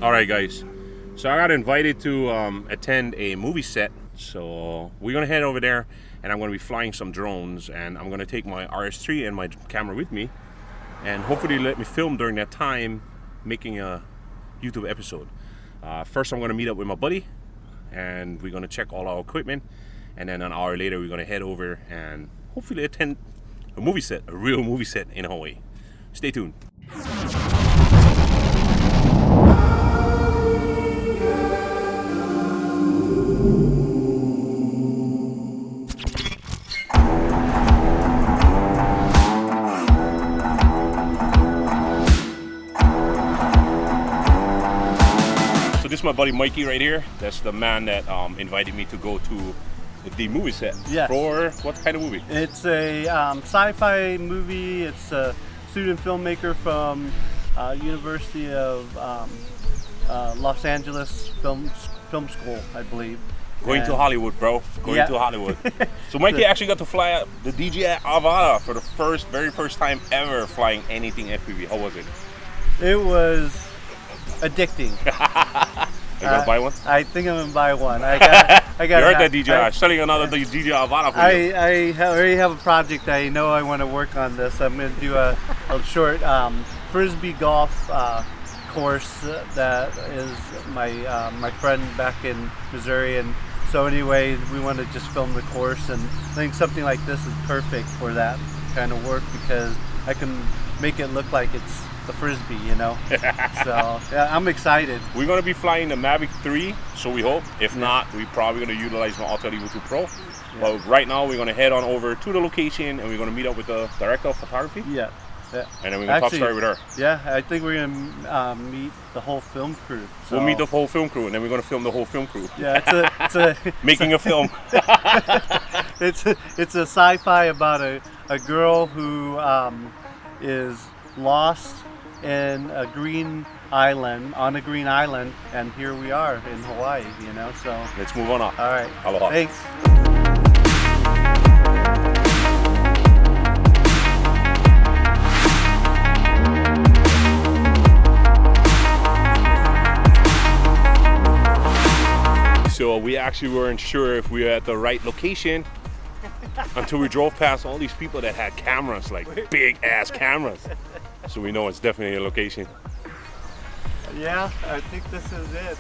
Alright guys, so I got invited to attend a movie set. So we're gonna head over there and I'm gonna be flying some drones, and I'm gonna take my RS3 and my camera with me, and hopefully let me film during that time making a YouTube episode. First I'm gonna meet up with my buddy and we're gonna check all our equipment, and then an hour later we're gonna head over and hopefully attend a movie set, a real movie set in Hawaii. Stay tuned. This is my buddy Mikey right here. That's the man that invited me to go to the movie set. Yes. For what kind of movie? It's a sci-fi movie. It's a student filmmaker from University of Los Angeles Film School, I believe. Going to Hollywood, bro. Going to Hollywood. So Mikey actually got to fly out the DJI Avata for the very first time ever flying anything FPV. How was it? It was addicting. You gonna buy one? I think I'm gonna buy one. I got. You heard that, DJI? Selling another DJI Avata for you. I already have a project. I know I want to work on this. I'm gonna do a short frisbee golf course that is my friend back in Missouri, and so anyway, we want to just film the course, and I think something like this is perfect for that kind of work because I can make it look like it's the frisbee, you know. So yeah, I'm excited. We're gonna be flying the Mavic 3, so we hope. If not, we're probably gonna utilize my Autel Evo 2 Pro. But right now, we're gonna head on over to the location and we're gonna meet up with the director of photography. Yeah. And then we're gonna talk story with her. Yeah, I think we're gonna meet the whole film crew. So. We'll meet the whole film crew, and then we're gonna film the whole film crew. Yeah, it's a making a film. It's a sci-fi about a girl who is lost in a green island, and here we are in Hawaii, you know, so. Let's move on up. All right. Aloha. Thanks. So we actually weren't sure if we were at the right location until we drove past all these people that had cameras, like big ass cameras. So we know it's definitely a location. Yeah, I think this is it.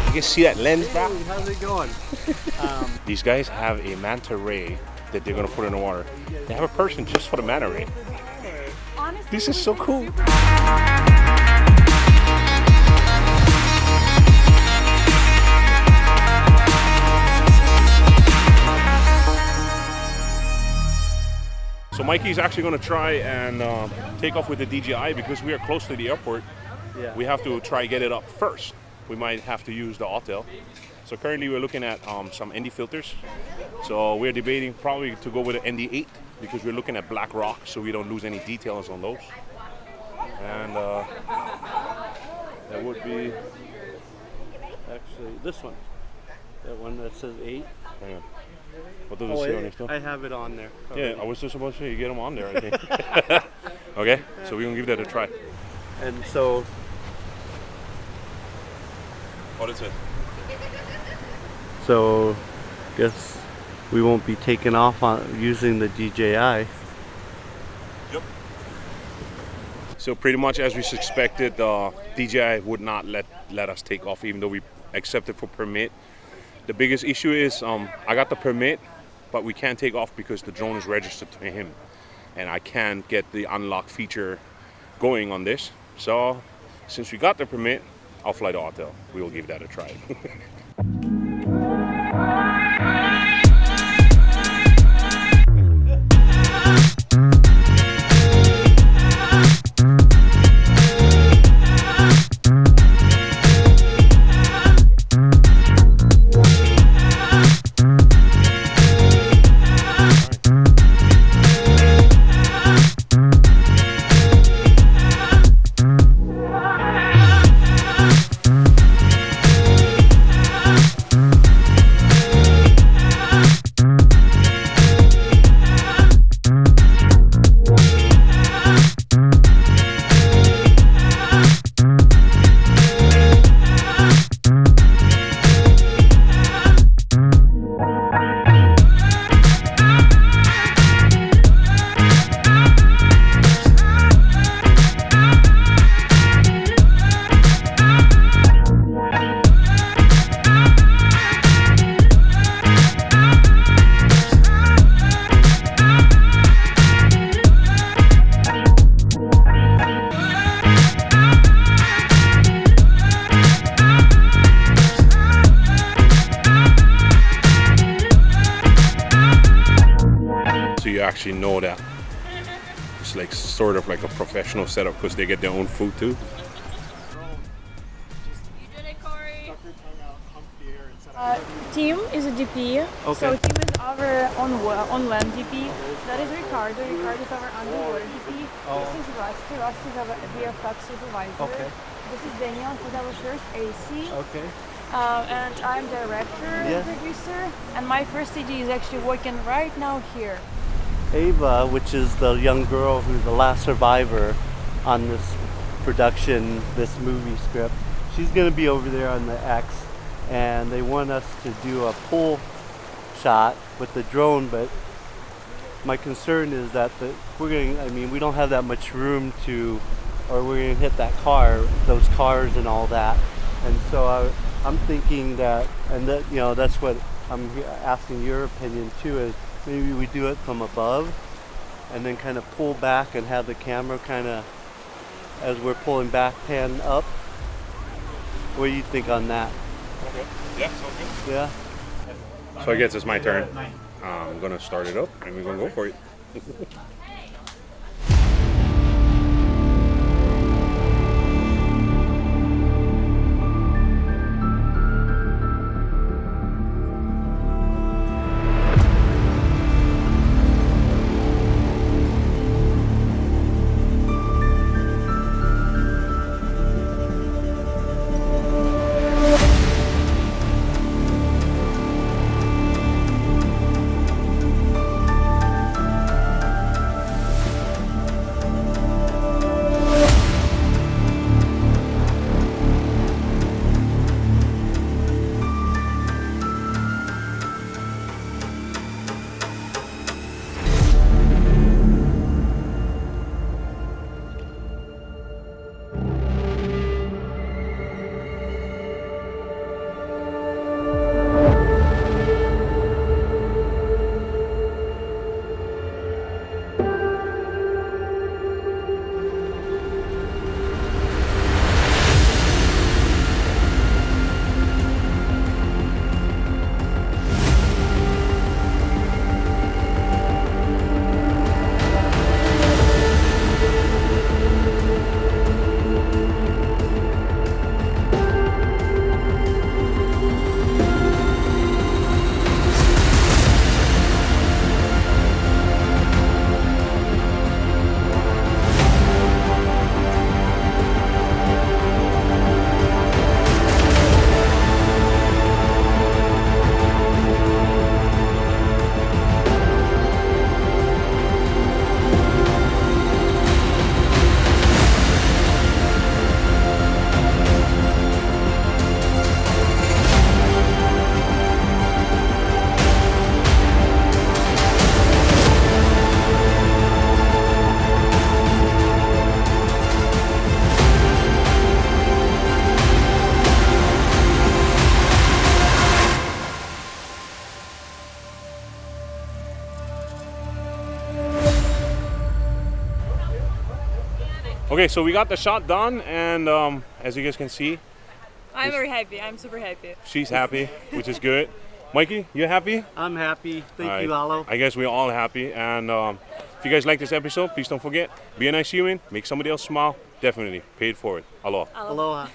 You can see that lens, bro? Hey, how's it going? These guys have a manta ray that they're gonna put in the water. They have a person just for the manta ray. Honestly, this is so cool. So Mikey's actually going to try and take off with the DJI because we are close to the airport. Yeah. We have to try get it up first. We might have to use the Autel. So currently we're looking at some ND filters. So we're debating probably to go with an ND8 because we're looking at black rock so we don't lose any details on those. And that would be actually this one. That one that says 8. Hang on. What does it say on your stuff? I have it on there. Yeah, I was just supposed to say you get them on there, I think. Okay, so we're going to give that a try. And so... What is it? So, guess we won't be taking off on using the DJI. Yep. So pretty much as we suspected, DJI would not let us take off even though we accepted for permit. The biggest issue is I got the permit, but we can't take off because the drone is registered to him. And I can't get the unlock feature going on this. So since we got the permit, I'll fly to Autel. We will give that a try. actually know that it's like sort of like a professional setup because they get their own food too. You did it, Corey. Team is a DP. Okay. So Team is our on-land DP. That is Ricardo. Ricardo is our underwater DP. This is Rusty. Rusty is our VFX supervisor. Okay. This is Daniel. He's our first AC. Okay. And I'm director and producer. And my first AD is actually working right now here. Ava, which is the young girl who's the last survivor on this production, this movie script, she's going to be over there on the X, and they want us to do a pull shot with the drone, but my concern is that we don't have that much room to, or we're going to hit that car, those cars and all that, and so I'm thinking that, and that, that's what I'm asking your opinion too, is maybe we do it from above and then kind of pull back and have the camera kind of, as we're pulling back, pan up. What do you think on that? Okay. Yeah, sounds good. Yeah? So I guess it's my turn. I'm gonna start it up and we're gonna go for it. Okay, so we got the shot done, and as you guys can see, I'm very happy. I'm super happy. she's happy, which is good. Mikey, you happy? I'm happy. Thank All you, right. Alo. I guess we're all happy. And if you guys like this episode, please don't forget, be a nice human, make somebody else smile. Definitely, pay it forward. Aloha. Aloha.